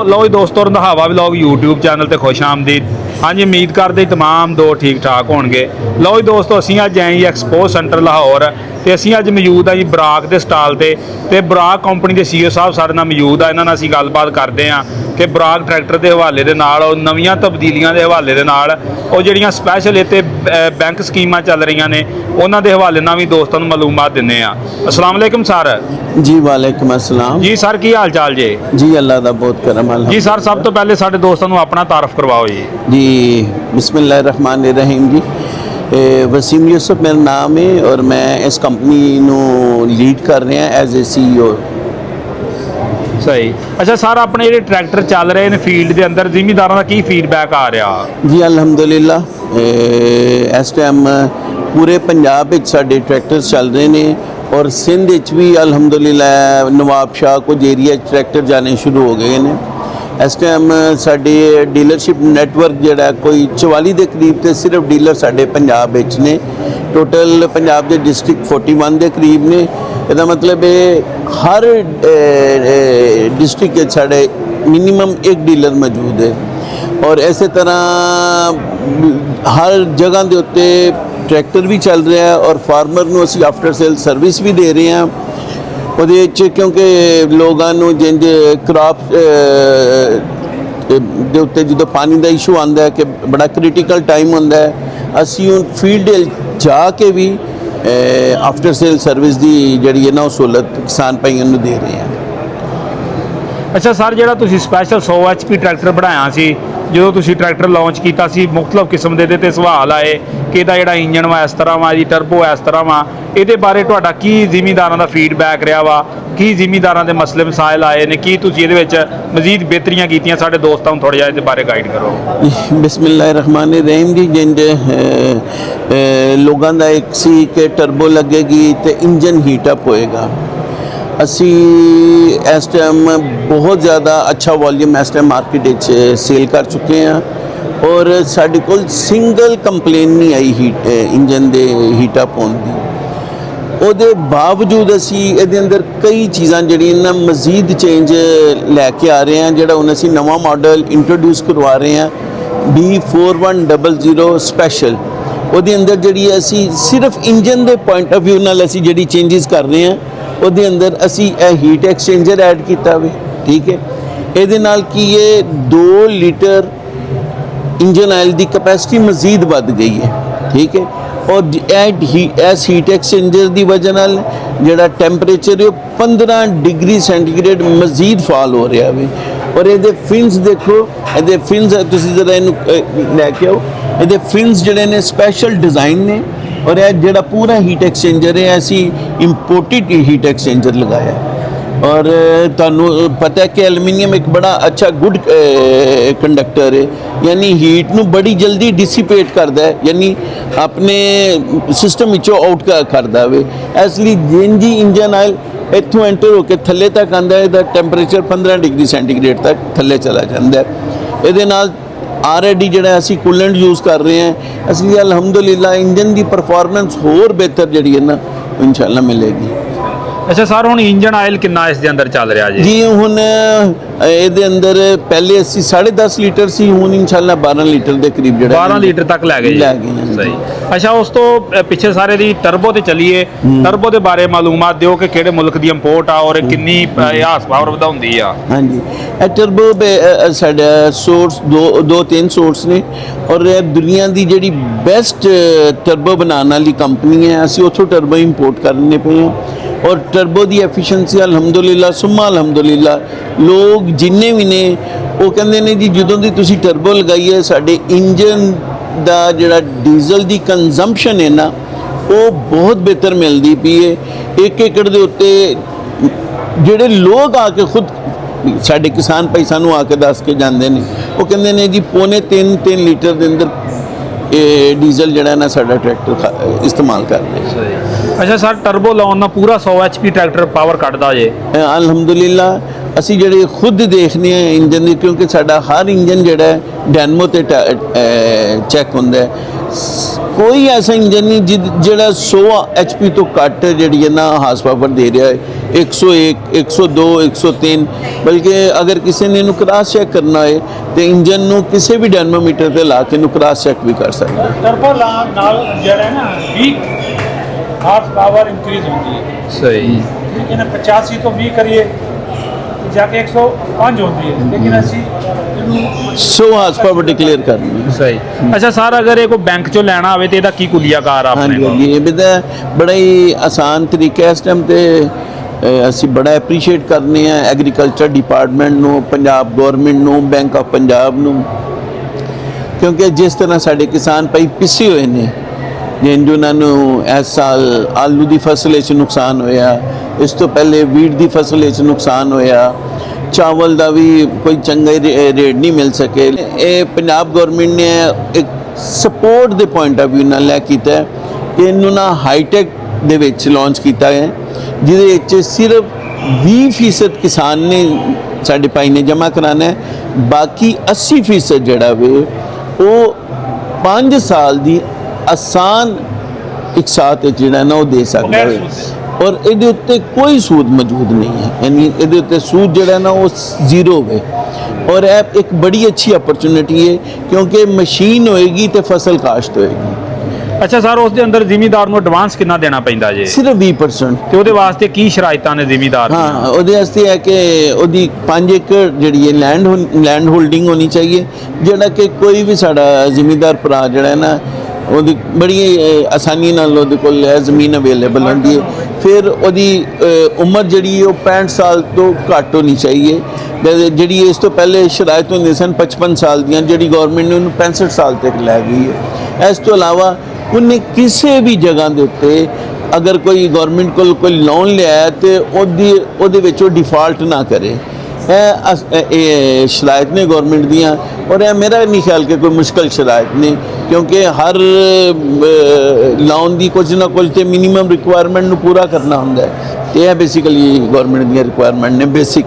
लो जी दोस्तों, Randhawa vlog YouTube channel ते खुश आमदीद। हाँ जी, उम्मीद करते तमाम दो ठीक ठाक होणगे। लो जी दोस्तों, असीं अज आए जी एक्सपो सेंटर लाहौर ते असीं अज मौजूद हाँ जी बराक के स्टाल ते बराक कंपनी के CEO साहब साडे नाल मौजूद आ। इन्हां नाल असीं गलबात करते हैं कि बराक ट्रैक्टर के हवाले दे नाल नवीआं तब्दीलियां के हवाले दे नाल ਉਹ ਜਿਹੜੀਆਂ ਸਪੈਸ਼ਲ ਇੱਥੇ ਬੈਂਕ ਸਕੀਮਾਂ ਚੱਲ ਰਹੀਆਂ ਨੇ ਉਹਨਾਂ ਦੇ ਹਵਾਲੇ ਨਾਲ ਵੀ ਦੋਸਤਾਂ ਨੂੰ ਮਾਲੂਮਾਤ ਦਿੰਦੇ ਆ। अस्सलाम वालेकुम सर। जी वालेकुम अस्सलाम जी सर, की हाल चाल जे? जी अल्लाह दा बहुत करम जी सर, सब तो पहले साडे दोस्तों ਨੂੰ ਆਪਣਾ ਤਾਰਫ ਕਰਵਾਓ जी। जी बिस्मिल्लाहिर्रहमानिर्रहीम जी। वसीम यूसुफ मेरा नाम है और मैं इस कंपनी ਨੂੰ लीड कर रहा एज ए CEO। सही। अच्छा सर, अपने ਜਿਹੜੇ ਟਰੈਕਟਰ ਚੱਲ ਰਹੇ ਨੇ ਫੀਲਡ ਦੇ ਅੰਦਰ ਜ਼ਿਮੀਂਦਾਰਾਂ ਦਾ ਕੀ ਫੀਡਬੈਕ ਆ ਰਿਹਾ? जी अल्हम्दुलिल्लाह इस टाइम पूरे पंजाब ਵਿੱਚ ਸਾਡੇ ਟਰੈਕਟਰ ਚੱਲ ਰਹੇ ਨੇ और सिंध ਵਿੱਚ भी अल्हम्दुलिल्लाह नवाब शाह कुछ एरिया ट्रैक्टर जाने शुरू हो गए हैं। इस टाइम साडे डीलरशिप नैटवर्क जिहड़ा कोई 44 ਦੇ करीब तो सिर्फ डीलर साडे पंजाब ਵਿੱਚ ने। टोटल पंजाब के डिस्ट्रिक्ट 41 के करीब ने। ਇਹਦਾ मतलब है हर डिस्ट्रिक्ट साढ़े मिनिमम एक डीलर मौजूद है और इस तरह हर जगह के उत्ते ट्रैक्टर भी चल रहा है और फार्मर ਨੂੰ ਅਸੀਂ आफ्टर सेल सर्विस भी दे रहे हैं। ਉਹਦੇ ਵਿੱਚ ਕਿਉਂਕਿ ਲੋਕਾਂ ਨੂੰ ਜਿੰਜ ਕ੍ਰਾਪ ਦੇ ਉੱਤੇ ਜਦੋਂ ਪਾਣੀ ਦਾ ਇਸ਼ੂ ਆਉਂਦਾ ਹੈ ਕਿ ਬੜਾ ਕ੍ਰਿਟੀਕਲ ਟਾਈਮ ਹੁੰਦਾ ਹੈ, ਅਸੀਂ ਉਹ ਫੀਲਡ ਜਾ ਕੇ ਵੀ आफ्टर सेल सर्विस की जी ना सहूलत किसान भाइयों ਨੂੰ दे रहे हैं। अच्छा सर, ਜਿਹੜਾ ਤੁਸੀਂ ਸਪੈਸ਼ਲ 100 HP ਟਰੈਕਟਰ ਬਣਾਇਆ ਸੀ, ਜਦੋਂ ਤੁਸੀਂ ਟਰੈਕਟਰ ਲਾਂਚ ਕੀਤਾ ਸੀ ਮੁxtਲਫ ਕਿਸਮ ਦੇ ਇਹਦੇ ਤੇ ਸਵਾਲ ਆਏ ਕਿ ਇਹਦਾ ਜਿਹੜਾ ਇੰਜਨ ਵਾ ਇਸ ਤਰ੍ਹਾਂ ਵਾ ਜੀ, ਟਰਬੋ ਇਸ ਤਰ੍ਹਾਂ ਵਾ, ਇਹਦੇ ਬਾਰੇ ਤੁਹਾਡਾ ਕੀ ਜ਼ਿਮੀਂਦਾਰਾਂ ਦਾ ਫੀਡਬੈਕ ਰਿਹਾ ਵਾ? ਕੀ ਜ਼ਿਮੀਂਦਾਰਾਂ ਦੇ ਮਸਲੇ ਮਸਾਇਲ ਆਏ ਨੇ? ਕੀ ਤੁਸੀਂ ਇਹਦੇ ਵਿੱਚ ਮਜ਼ੀਦ ਬਿਹਤਰੀਆਂ ਕੀਤੀਆਂ? ਸਾਡੇ ਦੋਸਤਾਂ ਨੂੰ ਥੋੜ੍ਹਾ ਜਿਹਾ ਇਹਦੇ ਬਾਰੇ ਗਾਈਡ ਕਰੋ। बिस्मिल्लाहिर्रहमानिर्रहीम जी। जिंज लोगों का एक सी कि टर्बो लगेगी तो इंजन हीटअप होएगा। असी इस टाइम बहुत ज़्यादा अच्छा वॉल्यूम इस टाइम मार्केट सेल कर चुके हैं और साढ़े कोल सिंगल कंप्लेन नहीं आई हीट इंजन के हीटअप होने की। ਉਹਦੇ ਬਾਵਜੂਦ ਅਸੀਂ ਇਹਦੇ ਅੰਦਰ ਕਈ ਚੀਜ਼ਾਂ ਜਿਹੜੀਆਂ ਨਾ ਮਜ਼ੀਦ ਚੇਂਜ ਲੈ ਕੇ ਆ ਰਹੇ ਹਾਂ। ਜਿਹੜਾ ਹੁਣ ਅਸੀਂ ਨਵਾਂ ਮਾਡਲ ਇੰਟਰੋਡਿਊਸ ਕਰਵਾ ਰਹੇ ਹਾਂ B4100 ਸਪੈਸ਼ਲ। ਉਹਦੇ ਅੰਦਰ ਜਿਹੜੀ ਅਸੀਂ ਸਿਰਫ ਇੰਜਨ ਦੇ ਪੁਆਇੰਟ ਆਫ ਵਿਊ ਨਾਲ ਅਸੀਂ ਜਿਹੜੀ ਚੇਂਜਸ ਕਰ ਰਹੇ ਹਾਂ, ਉਹਦੇ ਅੰਦਰ ਅਸੀਂ ਇਹ ਹੀਟ ਐਕਸਚੇਂਜਰ ਐਡ ਕੀਤਾ ਵੇ। ਠੀਕ ਹੈ, ਇਹਦੇ ਨਾਲ ਕੀ ਹੈ 2 ਲੀਟਰ ਇੰਜਨ ਆਇਲ ਦੀ ਕਪੈਸਿਟੀ ਮਜ਼ੀਦ ਵੱਧ ਗਈ ਹੈ। ਠੀਕ ਹੈ, और इस हीट एक्सचेंजर की वजह नाल जिहड़ा टैंपरेचर है 15 डिग्री सेंटीग्रेड मजीद फॉल हो रहा है। और ये फिन्स देखो, ये फिन्स तुसीं जरा इनू लैके आओ। ये फिन्स जिहड़े ने स्पैशल डिज़ाइन ने और यह जिहड़ा पूरा हीट एक्सचेंजर है असी इंपोर्टेड हीट एक्सचेंजर लगाया है। और तुहानू पता है कि एलुमीनियम एक बड़ा अच्छा गुड कंडक्टर है, यानी हीट नू बड़ी जल्दी डिसिपेट करता है, यानी अपने सिस्टम विचों आउट करता है। इसलिए जिंजी इंजन आयल इत्थों एंटर होकर थल्ले तक आंदा है, टैंपरेचर 15 डिग्री सेंटीग्रेड तक थल्ले चला जाता है। ये नाल ऑलरेडी जिहड़ा असी कूलेंट यूज़ कर रहे हैं, इसलिए अलहमदुलिल्लाह इंजन की परफॉर्मेंस होर बेहतर जिहड़ी है ना इंशाअल्लाह मिलेगी। अच्छा सर, हुण इंजन आयल कितना इस दे अंदर चल रहा जी? हुण ਇਹਦੇ ਅੰਦਰ ਪਹਿਲੇ ਅਸੀਂ 10.5 ਲੀਟਰ ਸੀ, ਹੁਣ ਇਨਸ਼ਾਅੱਲਾ 12 ਲੀਟਰ ਦੇ ਕਰੀਬ ਜਿਹੜਾ 12 ਲੀਟਰ ਤੱਕ ਲੈ ਗਏ ਜੀ। ਸਹੀ। ਅੱਛਾ, ਉਸ ਤੋਂ ਪਿੱਛੇ ਸਾਰੇ ਦੀ ਟਰਬੋ ਤੇ ਚੱਲੀਏ। ਟਰਬੋ ਦੇ ਬਾਰੇ ਮਾਲੂਮਾਤ ਦਿਓ ਕਿ ਕਿਹੜੇ ਮੁਲਕ ਦੀ ਇੰਪੋਰਟ ਆ ਔਰ ਕਿੰਨੀ ਹਾਰਸ ਪਾਵਰ ਵਧਾਉਂਦੀ ਆ? ਹਾਂਜੀ, ਇਹ ਟਰਬੋ ਸਾਡਾ ਸੋਰਸ ਦੋ ਤਿੰਨ ਸੋਰਸ ਨੇ ਔਰ ਦੁਨੀਆ ਦੀ ਜਿਹੜੀ ਬੈਸਟ ਟਰਬੋ ਬਣਾਉਣ ਵਾਲੀ ਕੰਪਨੀ ਹੈ, ਅਸੀਂ ਉੱਥੋਂ ਟਰਬੋ ਇੰਪੋਰਟ ਕਰਨੇ ਪਏ ਹਾਂ। और टर्बो की एफिशिएंसी अलहमदुलिल्लाह सुम्मा अलहमदुलिल्लाह लोग जिन्ने भी ने वो कहते हैं जी जदों दी तुसी टर्बो लगाई है साडे इंजन दा जिहड़ा डीजल की कंजम्पशन है ना वो बहुत बेहतर मिलती पई है। 1 एकड़ दे उत्ते जिहड़े लोग आके खुद साडे किसान भाई सानू आके दस के जाते हैं, वो कहते हैं जी 3.5 लीटर के अंदर डीजल जिहड़ा ना साडा ट्रैक्टर इस्तेमाल कर रहे हैं। अच्छा सर, टर्बो लाउन ना पूरा 100 HP ट्रैक्टर पावर कटदा जे? अलहमदुलिल्लाह असी जिहड़े खुद देखने इंजन की, क्योंकि साडा हर इंजन जिहड़ा डैनमो ते चैक हुंदा है। ਕੋਈ ਐਸਾ ਇੰਜਨ ਨਹੀਂ ਜਿਹੜਾ 100 HP ਤੋਂ ਘੱਟ ਜਿਹੜੀ ਹੈ ਨਾ ਹਾਰਸ ਪਾਵਰ ਦੇ ਰਿਹਾ ਹੈ। 101 102 103 ਬਲਕਿ ਅਗਰ ਕਿਸੇ ਨੇ ਇਹਨੂੰ ਕ੍ਰਾਸ ਚੈੱਕ ਕਰਨਾ ਹੋਏ ਤੇ ਇੰਜਨ ਨੂੰ ਕਿਸੇ ਵੀ ਡਾਇਨਾਮੋਮੀਟਰ ਤੇ ਲਾ ਕੇ ਇਹਨੂੰ ਕ੍ਰਾਸ ਚੈੱਕ ਵੀ ਕਰ ਸਕਦਾ ਹੈ। ਟਰਬੋ ਨਾਲ ਜਿਹੜਾ ਹੈ ਨਾ 20 ਹਾਰਸ ਪਾਵਰ ਇੰਕਰੀਜ਼ ਹੁੰਦੀ ਹੈ। ਸਹੀ। ਲੇਕਿਨ 85 ਤੋਂ 20 ਕਰੀਏ ਤੇ ਜਾ ਕੇ 105 ਹੁੰਦੀ ਹੈ। ਲੇਕਿਨ ਅਸੀਂ ਇਹਨੂੰ 100 ਹਾਰਸ ਪਾਵਰ ਡਿਕਲੇਅਰ ਕਰਨੀ ਹੈ। ਸਹੀ। ਅੱਛਾ ਸਰ, ਅਗਰ ਇਹ ਕੋਈ ਬੈਂਕ ਚੋਂ ਲੈਣਾ ਹੋਵੇ ਤੇ ਇਹਦਾ ਕੀ ਕੁਲੀਆਕਾਰ ਆ ਆਪਣੇ ਹਾਂਜੀ ਕੋਲ? ਹਾਂਜੀ, ਇਹ ਵੀ ਤਾਂ ਬੜਾ ਹੀ ਆਸਾਨ ਤਰੀਕਾ ਇਸ ਟਾਈਮ ਤੇ ਅਸੀਂ ਬੜਾ ਐਪਰੀਸ਼ੀਏਟ ਕਰਨੇ ਆ ਐਗਰੀਕਲਚਰ ਡਿਪਾਰਟਮੈਂਟ ਨੂੰ, ਪੰਜਾਬ ਗਵਰਨਮੈਂਟ ਨੂੰ, ਬੈਂਕ ਆਫ ਪੰਜਾਬ ਨੂੰ, ਕਿਉਂਕਿ ਜਿਸ ਤਰ੍ਹਾਂ ਸਾਡੇ ਕਿਸਾਨ ਭਾਈ ਪਿੱਛੇ ਹੋਏ ਨੇ, ਜਿਨ ਉਹਨਾਂ ਨੂੰ ਇਸ ਸਾਲ ਆਲੂ ਦੀ ਫਸਲ ਵਿੱਚ ਨੁਕਸਾਨ ਹੋਇਆ, ਇਸ ਤੋਂ ਪਹਿਲੇ ਵੀਟ ਦੀ ਫਸਲ ਵਿੱਚ ਨੁਕਸਾਨ ਹੋਇਆ, ਚਾਵਲ ਦਾ ਵੀ ਕੋਈ ਚੰਗਾ ਰੇਟ ਨਹੀਂ ਮਿਲ ਸਕੇ। ਇਹ ਪੰਜਾਬ ਗਵਰਨਮੈਂਟ ਨੇ ਇੱਕ ਸਪੋਰਟ ਦੇ ਪੁਆਇੰਟ ਆਫ View ਨਾਲ ਲੈ ਕੀਤਾ ਹੈ ਕਿ ਇਹਨੂੰ ਨਾ ਹਾਈਟੈਕ ਦੇ ਵਿੱਚ ਲਾਂਚ ਕੀਤਾ ਹੈ, ਜਿਹਦੇ ਵਿੱਚ ਸਿਰਫ 20% ਕਿਸਾਨ ਨੇ ਸਾਡੇ ਭਾਈ ਨੇ ਜਮ੍ਹਾਂ ਕਰਾਉਣਾ ਹੈ, ਬਾਕੀ 80% ਜਿਹੜਾ ਵੇ ਉਹ 5 ਸਾਲ ਦੀ ਆਸਾਨ ਇੱਕ ਸਾਥ ਜਿਹੜਾ ਨਾ ਉਹ ਦੇ ਸਕਦਾ ਹੈ। ਔਰ ਇਹਦੇ ਉੱਤੇ ਕੋਈ ਸੂਦ ਮੌਜੂਦ ਨਹੀਂ ਹੈ, ਯਾਨੀ ਇਹਦੇ ਉੱਤੇ ਸੂਦ ਜਿਹੜਾ ਨਾ ਉਹ ਜ਼ੀਰੋ ਹੈ। ਔਰ ਇਹ ਇੱਕ ਬੜੀ ਅੱਛੀ ਅਪਰਚੁਨਿਟੀ ਹੈ ਕਿਉਂਕਿ ਮਸ਼ੀਨ ਹੋਏਗੀ ਤੇ ਫਸਲ ਕਾਸ਼ਤ ਹੋਏਗੀ। ਅੱਛਾ ਸਰ, ਉਸ ਦੇ ਅੰਦਰ ਜ਼ਿਮੀਂਦਾਰ ਨੂੰ ਐਡਵਾਂਸ ਕਿੰਨਾ ਦੇਣਾ ਪੈਂਦਾ ਜੇ? ਸਿਰਫ 20%। ਤੇ ਉਹਦੇ ਵਾਸਤੇ ਕੀ ਸ਼ਰਾਇਤਾਂ ਨੇ ਜ਼ਿਮੀਂਦਾਰ ਦੀਆਂ? ਹਾਂ, ਉਹਦੇ ਵਾਸਤੇ ਹੈ ਕਿ ਉਹਦੀ 5 ਏਕੜ ਜਿਹੜੀ ਹੈ ਲੈਂਡ ਹੋਲਡਿੰਗ ਹੋਣੀ ਚਾਹੀਏ, ਜਿਹੜਾ ਕਿ ਕੋਈ ਵੀ ਸਾਡਾ ਜ਼ਿਮੀਂਦਾਰ ਭਰਾ ਜਿਹੜਾ ਹੈ ਨਾ ਉਹਦੀ ਬੜੀ ਆਸਾਨੀ ਨਾਲ ਉਹਦੇ ਕੋਲ ਇਹ ਜ਼ਮੀਨ ਅਵੇਲੇਬਲ ਹੁੰਦੀ ਹੈ। ਫਿਰ ਉਹਦੀ ਉਮਰ ਜਿਹੜੀ ਹੈ ਉਹ 65 ਸਾਲ ਤੋਂ ਘੱਟ ਹੋਣੀ ਚਾਹੀਏ। ਜਿਹੜੀ ਇਸ ਤੋਂ ਪਹਿਲੇ ਸ਼ਰਾਇਤ ਹੁੰਦੀ ਸਨ 55 ਸਾਲ ਦੀਆਂ, ਜਿਹੜੀ ਗਵਰਨਮੈਂਟ ਨੇ ਉਹਨੂੰ 65 ਸਾਲ ਤੱਕ ਲੈ ਗਈ ਹੈ। ਇਸ ਤੋਂ ਇਲਾਵਾ ਉਹਨੇ ਕਿਸੇ ਵੀ ਜਗ੍ਹਾ ਦੇ ਉੱਤੇ ਅਗਰ ਕੋਈ ਗਵਰਨਮੈਂਟ ਕੋਲ ਕੋਈ ਲੋਨ ਲਿਆ ਤੇ ਉਹਦੇ ਵਿੱਚ ਉਹ ਡਿਫਾਲਟ ਨਾ ਕਰੇ। ਇਹ ਸ਼ਰਾਇਤ ਨੇ ਗਵਰਨਮੈਂਟ ਦੀਆਂ, ਔਰ ਇਹ ਮੇਰਾ ਨਹੀਂ ਖਿਆਲ ਕਿ ਕੋਈ ਮੁਸ਼ਕਲ ਸ਼ਰਾਇਤ ਨੇ, ਕਿਉਂਕਿ ਹਰ ਲੋਨ ਦੀ ਕੁਝ ਨਾ ਕੁਝ ਤੇ ਮਿਨੀਮਮ ਰਿਕੁਆਇਰਮੈਂਟ ਨੂੰ ਪੂਰਾ ਕਰਨਾ ਹੁੰਦਾ ਹੈ ਤੇ ਇਹ ਬੇਸਿਕਲੀ ਗਵਰਨਮੈਂਟ ਦੀਆਂ ਰਿਕੁਆਇਰਮੈਂਟ ਨੇ ਬੇਸਿਕ।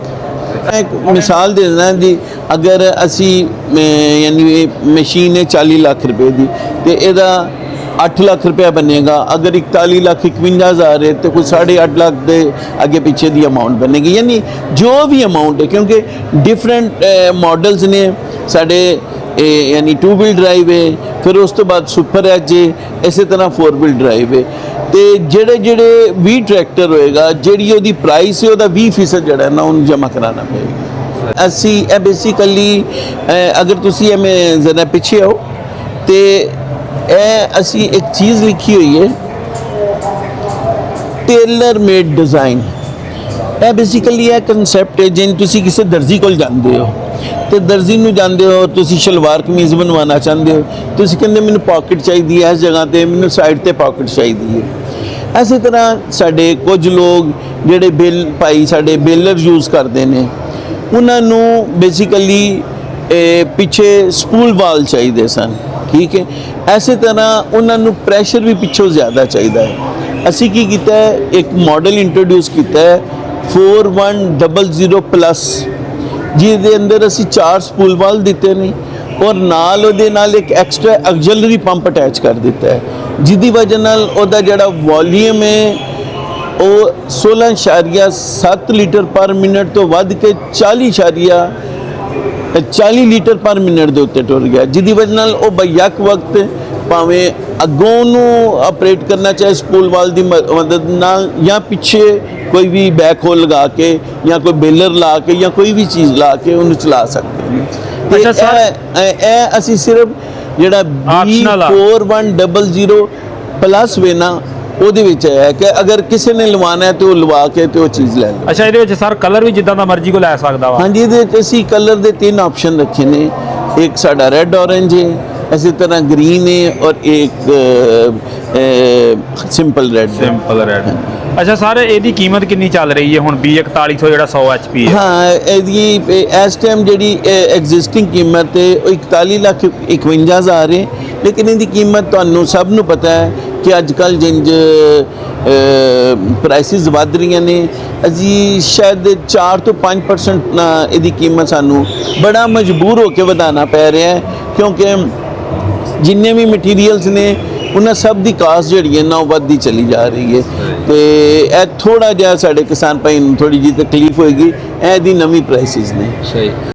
ਇੱਕ ਮਿਸਾਲ ਦੇ ਦਿੰਦਾ ਜੀ, ਅਗਰ ਅਸੀਂ ਯਾਨੀ ਮਸ਼ੀਨ ਹੈ 40 ਲੱਖ ਰੁਪਏ ਦੀ ਤੇ ਇਹਦਾ 8 ਲੱਖ ਰੁਪਇਆ ਬਣੇਗਾ, ਅਗਰ 41,51,000 ਹੈ ਤੇ ਕੋਈ 8.5 ਲੱਖ ਦੇ ਅੱਗੇ ਪਿੱਛੇ ਦੀ ਅਮਾਊਂਟ ਬਣੇਗੀ। ਯਾਨੀ ਜੋ ਵੀ ਅਮਾਊਂਟ ਹੈ, ਕਿਉਂਕਿ ਡਿਫਰੈਂਟ ਮਾਡਲਸ ਨੇ ਸਾਡੇ, ਯਾਨੀ 2 ਵੀਲ ਡਰਾਈਵ ਹੈ, ਫਿਰ ਉਸ ਤੋਂ ਬਾਅਦ ਸੁਪਰ ਐਚ ਹੈ, ਇਸੇ ਤਰ੍ਹਾਂ 4 ਵੀਲ ਡਰਾਈਵ ਹੈ। ਤੇ ਜਿਹੜੇ ਵੀ ਟਰੈਕਟਰ ਹੋਏਗਾ, ਜਿਹੜੀ ਉਹਦੀ ਪ੍ਰਾਈਸ ਹੈ ਉਹਦਾ 20% ਜਿਹੜਾ ਨਾ ਉਹਨੂੰ ਜਮ੍ਹਾਂ ਕਰਾਉਣਾ ਪਏਗਾ। ਅਸੀਂ ਇਹ ਬੇਸਿਕਲੀ ਅਗਰ ਤੁਸੀਂ ਐਵੇਂ ਜ਼ਰਾ ਪਿੱਛੇ ਆਓ ਤੇ ਇਹ ਅਸੀਂ ਇੱਕ ਚੀਜ਼ ਲਿਖੀ ਹੋਈ ਹੈ, ਟੇਲਰ ਮੇਡ ਡਿਜ਼ਾਈਨ। ਇਹ ਬੇਸਿਕਲੀ ਇਹ ਕਨਸੈਪਟ ਹੈ, ਜਿਵੇਂ ਤੁਸੀਂ ਕਿਸੇ ਦਰਜੀ ਕੋਲ ਜਾਂਦੇ ਹੋ ਤੇ ਦਰਜੀ ਨੂੰ ਜਾਂਦੇ ਹੋ, ਤੁਸੀਂ ਸ਼ਲਵਾਰ ਕਮੀਜ਼ ਬਣਵਾਉਣਾ ਚਾਹੁੰਦੇ ਹੋ, ਤੁਸੀਂ ਕਹਿੰਦੇ ਮੈਨੂੰ ਪਾਕਟ ਚਾਹੀਦੀ ਹੈ ਇਸ ਜਗ੍ਹਾ ਤੇ, ਮੈਨੂੰ ਸਾਈਡ ਤੇ ਪਾਕਟ ਚਾਹੀਦੀ ਹੈ। ਇਸੇ ਤਰ੍ਹਾਂ ਸਾਡੇ ਕੁਝ ਲੋਕ ਜਿਹੜੇ ਸਾਡੇ ਬੇਲਰ ਯੂਜ਼ ਕਰਦੇ ਨੇ, ਉਹਨਾਂ ਨੂੰ ਬੇਸਿਕਲੀ ਪਿੱਛੇ ਸਪੂਲ ਵਾਲ ਚਾਹੀਦੇ ਸਨ, ਠੀਕ ਹੈ। ਇਸੇ ਤਰ੍ਹਾਂ ਉਹਨਾਂ ਨੂੰ ਪ੍ਰੈਸ਼ਰ ਵੀ ਪਿੱਛੋਂ ਜ਼ਿਆਦਾ ਚਾਹੀਦਾ ਹੈ। ਅਸੀਂ ਕੀ ਕੀਤਾ ਹੈ, ਇੱਕ ਮਾਡਲ ਇੰਟਰੋਡਿਊਸ ਕੀਤਾ ਹੈ 4100 ਪਲੱਸ, ਜਿਹਦੇ ਅੰਦਰ ਅਸੀਂ 4 ਸਪੂਲ ਵਾਲ ਦਿੱਤੇ ਨੇ ਔਰ ਨਾਲ ਉਹਦੇ ਨਾਲ ਇੱਕ ਐਕਸਟਰਾ ਐਕਸਲਰੀ ਪੰਪ ਅਟੈਚ ਕਰ ਦਿੱਤਾ ਹੈ, ਜਿਹਦੀ ਵਜ੍ਹਾ ਨਾਲ ਉਹਦਾ ਜਿਹੜਾ ਵੋਲੀਅਮ ਹੈ ਉਹ 16.7 ਲੀਟਰ ਪਰ ਮਿੰਟ ਤੋਂ ਵੱਧ ਕੇ 40 ਲੀਟਰ ਪਰ ਮਿੰਟ ਦੇ ਉੱਤੇ ਟੁਰ ਗਿਆ, ਜਿਹਦੀ ਵਜ੍ਹਾ ਨਾਲ ਉਹ ਬਯਕ ਵਕਤ ਭਾਵੇਂ ਅੱਗੋਂ ਨੂੰ ਆਪਰੇਟ ਕਰਨਾ ਚਾਹੇ ਸਪੂਲ ਵਾਲ ਦੀ ਮਦਦ ਨਾਲ ਜਾਂ ਪਿੱਛੇ ਕੋਈ ਵੀ ਬੈਕ ਹੋਲ ਲਗਾ ਕੇ ਜਾਂ ਕੋਈ ਬੇਲਰ ਲਾ ਕੇ ਜਾਂ ਕੋਈ ਵੀ ਚੀਜ਼ ਲਾ ਕੇ ਉਹਨੂੰ ਚਲਾ ਸਕਦੇ ਨੇ। ਅੱਛਾ ਸਰ, ਇਹ ਅਸੀਂ ਸਿਰਫ ਜਿਹੜਾ B4100 ਪਲੱਸ ਵੇਨਾ ਉਹਦੇ ਵਿੱਚ ਹੈ ਕਿ ਅਗਰ ਕਿਸੇ ਨੇ ਲਵਾਉਣਾ ਹੈ ਤੇ ਉਹ ਲਵਾ ਕੇ ਤੇ ਉਹ ਚੀਜ਼ ਲੈ ਲਓ। ਅੱਛਾ, ਇਹਦੇ ਵਿੱਚ ਸਰ ਕਲਰ ਵੀ ਜਿੱਦਾਂ ਦਾ ਮਰਜ਼ੀ ਕੋ ਲੈ ਸਕਦਾ ਵਾ? ਹਾਂਜੀ, ਇਹਦੇ ਵਿੱਚ ਅਸੀਂ ਕਲਰ ਦੇ 3 ਆਪਸ਼ਨ ਰੱਖੇ ਨੇ, ਇੱਕ ਸਾਡਾ ਰੈੱਡ ਔਰੇਂਜ ਹੈ, ਇਸੇ ਤਰ੍ਹਾਂ ਗ੍ਰੀਨ ਹੈ ਔਰ ਇੱਕ ਸਿੰਪਲ ਰੈੱਡ। ਅੱਛਾ ਸਰ, ਇਹਦੀ ਕੀਮਤ ਕਿੰਨੀ ਚੱਲ ਰਹੀ ਹੈ ਹੁਣ B4100 ਜਿਹੜਾ 100 HP ਹੈ? ਹਾਂ, ਇਹਦੀ ਇਸ ਟਾਈਮ ਜਿਹੜੀ ਐਗਜ਼ਿਸਟਿੰਗ ਕੀਮਤ ਹੈ ਉਹ 41,51,000 ਹੈ, ਲੇਕਿਨ ਇਹਦੀ ਕੀਮਤ ਤੁਹਾਨੂੰ ਸਭ ਨੂੰ ਪਤਾ ਹੈ ਕਿ ਅੱਜ ਕੱਲ੍ਹ ਜਿੰਜ ਪ੍ਰਾਈਸਿਸ ਵੱਧ ਰਹੀਆਂ ਨੇ, ਅਸੀਂ ਸ਼ਾਇਦ 4 ਤੋਂ 5% ਇਹਦੀ ਕੀਮਤ ਸਾਨੂੰ ਬੜਾ ਮਜਬੂਰ ਹੋ ਕੇ ਵਧਾਉਣਾ ਪੈ ਰਿਹਾ ਹੈ, ਕਿਉਂਕਿ ਜਿੰਨੇ ਵੀ ਮਟੀਰੀਅਲਸ ਨੇ ਉਹਨਾਂ ਸਭ ਦੀ ਕਾਸਟ ਜਿਹੜੀ ਹੈ ਨਾ ਉਹ ਵੱਧਦੀ ਚਲੀ ਜਾ ਰਹੀ ਹੈ ਤੇ ਇਹ ਥੋੜਾ ਜਿਹਾ ਸਾਡੇ ਕਿਸਾਨ ਭਾਈ ਨੂੰ ਥੋੜੀ ਜਿਹੀ ਤਕਲੀਫ ਹੋਏਗੀ, ਇਹ ਦੀ ਨਵੀਂ ਪ੍ਰਾਈਸਿਸ ਨੇ। ਸਹੀ।